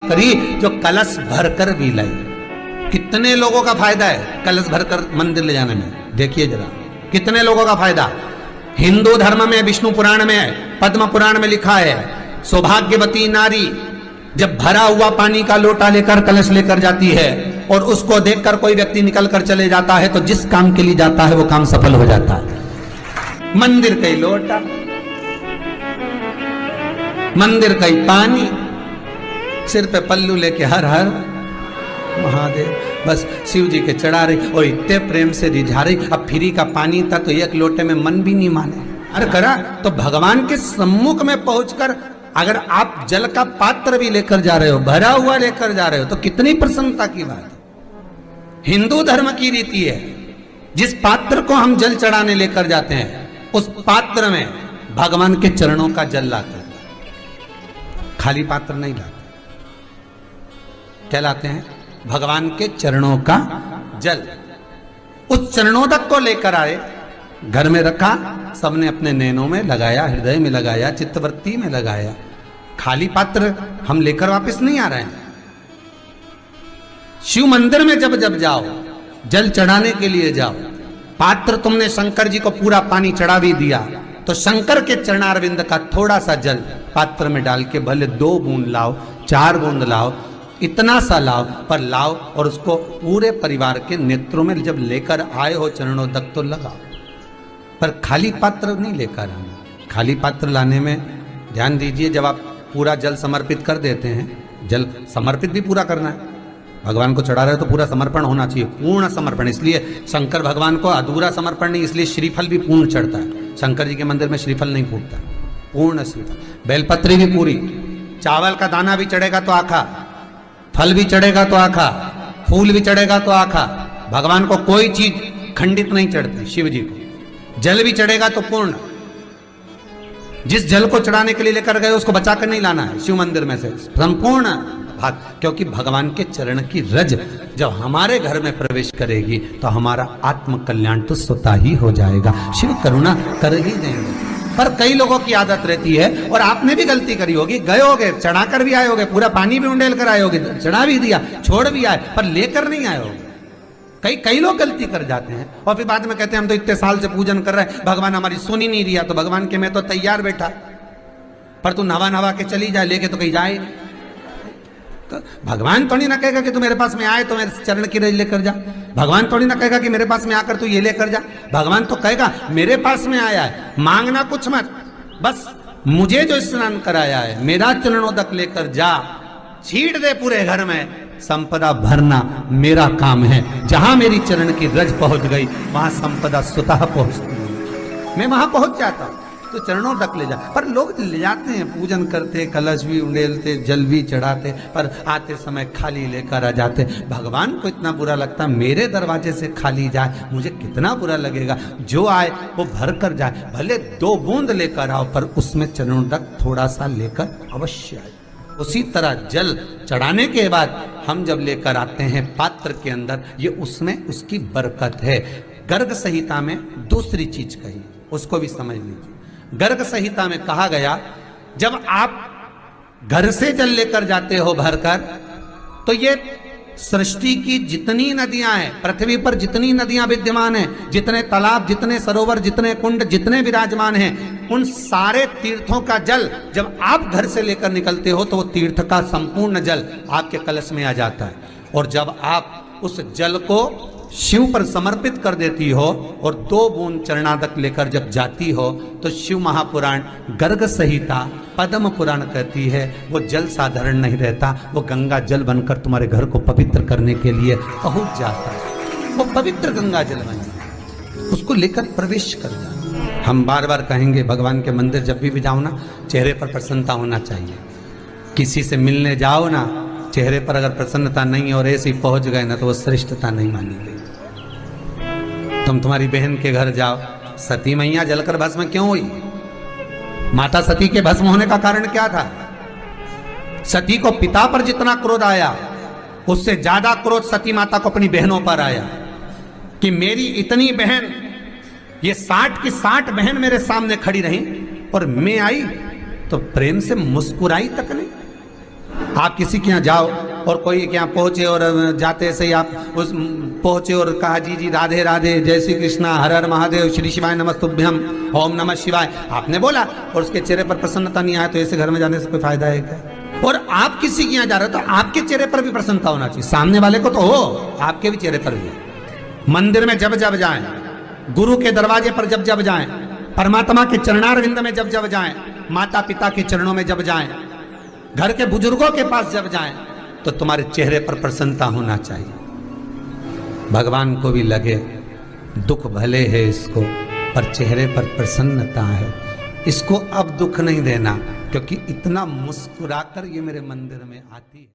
करी जो कलश भरकर भी लाई। कितने लोगों का फायदा है कलश भरकर मंदिर ले जाने में, देखिए जरा कितने लोगों का फायदा। हिंदू धर्म में विष्णु पुराण में, पद्म पुराण में लिखा है, सौभाग्यवती नारी जब भरा हुआ पानी का लोटा लेकर कलश लेकर जाती है और उसको देखकर कोई व्यक्ति निकल कर चले जाता है तो जिस काम के लिए जाता है वो काम सफल हो जाता है। मंदिर का ही लोटा, मंदिर का ही पानी, सिर पे पल्लू लेके हर हर महादेव, बस शिव जी के चढ़ा रही और इतने प्रेम से रिझा रही। अब फ्री का पानी था तो एक लोटे में मन भी नहीं माने। अरे करा तो भगवान के सम्मुख में पहुंचकर अगर आप जल का पात्र भी लेकर जा रहे हो, भरा हुआ लेकर जा रहे हो, तो कितनी प्रसन्नता की बात है। हिंदू धर्म की रीति है, जिस पात्र को हम जल चढ़ाने लेकर जाते हैं उस पात्र में भगवान के चरणों का जल लाते हैं, खाली पात्र नहीं लाते। क्या लाते हैं? भगवान के चरणों का जल। उस चरणोदक को लेकर आए, घर में रखा, सबने अपने नैनों में लगाया, हृदय में लगाया, चित्तवृत्ति में लगाया। खाली पात्र हम लेकर वापस नहीं आ रहे हैं। शिव मंदिर में जब जब जाओ, जल चढ़ाने के लिए जाओ, पात्र तुमने शंकर जी को पूरा पानी चढ़ा भी दिया तो शंकर के चरणारविंद का थोड़ा सा जल पात्र में डाल के भले 2 बूंद लाओ, 4 बूंद लाओ, इतना सा लाओ, पर लाओ और उसको पूरे परिवार के नेत्रों में जब लेकर आए हो चरणोदक तो लगाओ, पर खाली पात्र नहीं लेकर आना। खाली पात्र लाने में ध्यान दीजिए, जब आप पूरा जल समर्पित कर देते हैं, जल समर्पित भी पूरा करना है, भगवान को चढ़ा रहे हो तो पूरा समर्पण होना चाहिए, पूर्ण समर्पण। इसलिए शंकर भगवान को अधूरा समर्पण नहीं, इसलिए श्रीफल भी पूर्ण चढ़ता है। शंकर जी के मंदिर में श्रीफल नहीं फूटता, पूर्ण श्रीफल। बेलपत्री भी पूरी, चावल का दाना भी चढ़ेगा तो आखा, फल भी चढ़ेगा तो आखा, फूल भी चढ़ेगा तो आखा। भगवान को कोई चीज खंडित नहीं चढ़ती, शिव जी को जल भी चढ़ेगा तो पूर्ण। जिस जल को चढ़ाने के लिए लेकर गए उसको बचा कर नहीं लाना है शिव मंदिर में से, संपूर्ण भाग, क्योंकि भगवान के चरण की रज जब हमारे घर में प्रवेश करेगी तो हमारा आत्म कल्याण तो स्वतः ही हो जाएगा। शिव करुणा कर ही देंगे। पर कई लोगों की आदत रहती है, और आपने भी गलती करी होगी, गए होगे, चढ़ा कर भी आए होगे, पूरा पानी भी उंडेल कर आए होगे, चढ़ा भी दिया, छोड़ भी आए, पर लेकर नहीं आए होगे। कई लोग गलती कर जाते हैं और फिर बाद में कहते हैं हम तो इतने साल से पूजन कर रहे हैं, भगवान हमारी सुन ही नहीं दिया। तो भगवान के मैं तो तैयार बैठा, पर तू नवा के चली जाए, लेके तो कहीं जाए। तो भगवान थोड़ी ना कहेगा कि तू मेरे पास में आए तो मेरे चरण की रज लेकर जा। भगवान थोड़ी ना कहेगा कि मेरे पास में आकर तू ये लेकर जा। भगवान तो कहेगा मेरे पास में आया है, मांगना कुछ मत, बस मुझे जो स्नान कराया है मेरा चरणोदक लेकर जा, छीट दे पूरे घर में, संपदा भरना मेरा काम है। जहां मेरी चरण की रज पहुंच गई वहां संपदा स्वतः पहुंचती है, मैं वहां पहुंच जाता हूं। तो चरणों तक ले जा, पर लोग ले जाते हैं, पूजन करते, कलश भी उंडेलते, जल भी चढ़ाते, पर आते समय खाली लेकर आ जाते। भगवान को इतना बुरा लगता, मेरे दरवाजे से खाली जाए, मुझे कितना बुरा लगेगा। जो आए वो भर कर जाए, भले 2 बूंद लेकर आओ, पर उसमें चरणों तक थोड़ा सा लेकर अवश्य आए। उसी तरह जल चढ़ाने के बाद हम जब लेकर आते हैं पात्र के अंदर, ये उसमें उसकी बरकत है। गर्ग संहिता में दूसरी चीज कही, उसको भी समझ लीजिए। गर्ग संहिता में कहा गया, जब आप घर से जल लेकर जाते हो भरकर, तो ये सृष्टि की जितनी नदियां हैं, पृथ्वी पर जितनी नदियां विद्यमान हैं, जितने तालाब, जितने सरोवर, जितने कुंड, जितने विराजमान हैं, उन सारे तीर्थों का जल जब आप घर से लेकर निकलते हो तो वो तीर्थ का संपूर्ण जल आपके कलश में आ जाता है। और जब आप उस जल को शिव पर समर्पित कर देती हो और 2 बूंद चरणादक लेकर जब जाती हो, तो शिव महापुराण, गर्ग संहिता, पद्म पुराण कहती है वो जल साधारण नहीं रहता, वो गंगा जल बनकर तुम्हारे घर को पवित्र करने के लिए पहुंच जाता है। वो पवित्र गंगा जल बन जाता है, उसको लेकर प्रवेश कर जाता। हम बार बार कहेंगे, भगवान के मंदिर जब भी जाओ ना, चेहरे पर प्रसन्नता होना चाहिए। किसी से मिलने जाओ ना, चेहरे पर अगर प्रसन्नता नहीं और ऐसे ही पहुंच गए ना, तो वो श्रेष्ठता नहीं मानी गई। तुम तुम्हारी बहन के घर जाओ, सती मैया जलकर भस्म क्यों हुई? माता सती के भस्म होने का कारण क्या था? सती को पिता पर जितना क्रोध आया, उससे ज्यादा क्रोध सती माता को अपनी बहनों पर आया कि मेरी इतनी बहन, ये 60 की 60 बहन मेरे सामने खड़ी रही और मैं आई तो प्रेम से मुस्कुराई तक नहीं। आप किसी के यहाँ जाओ और कोई के यहाँ पहुंचे और जाते से ही आप उस पहुंचे और कहा जी जी राधे राधे, जय श्री कृष्णा, हर हर महादेव, श्री शिवाय नमस्तुभ्यम, ओम नमः शिवाय आपने बोला और उसके चेहरे पर प्रसन्नता नहीं आए तो ऐसे घर में जाने से कोई फायदा है क्या? और आप किसी के यहाँ जा रहे हो तो आपके चेहरे पर भी प्रसन्नता होना चाहिए, सामने वाले को तो हो, आपके भी चेहरे पर भी। मंदिर में जब जब जाएं, गुरु के दरवाजे पर जब जब जाएं, परमात्मा के चरणारविंद में जब जब जाएं, माता पिता के चरणों में जब जाएं, घर के बुजुर्गों के पास जब जाएं, तो तुम्हारे चेहरे पर प्रसन्नता होना चाहिए। भगवान को भी लगे दुख भले है इसको, पर चेहरे पर प्रसन्नता है, इसको अब दुख नहीं देना, क्योंकि इतना मुस्कुराकर ये मेरे मंदिर में आती है।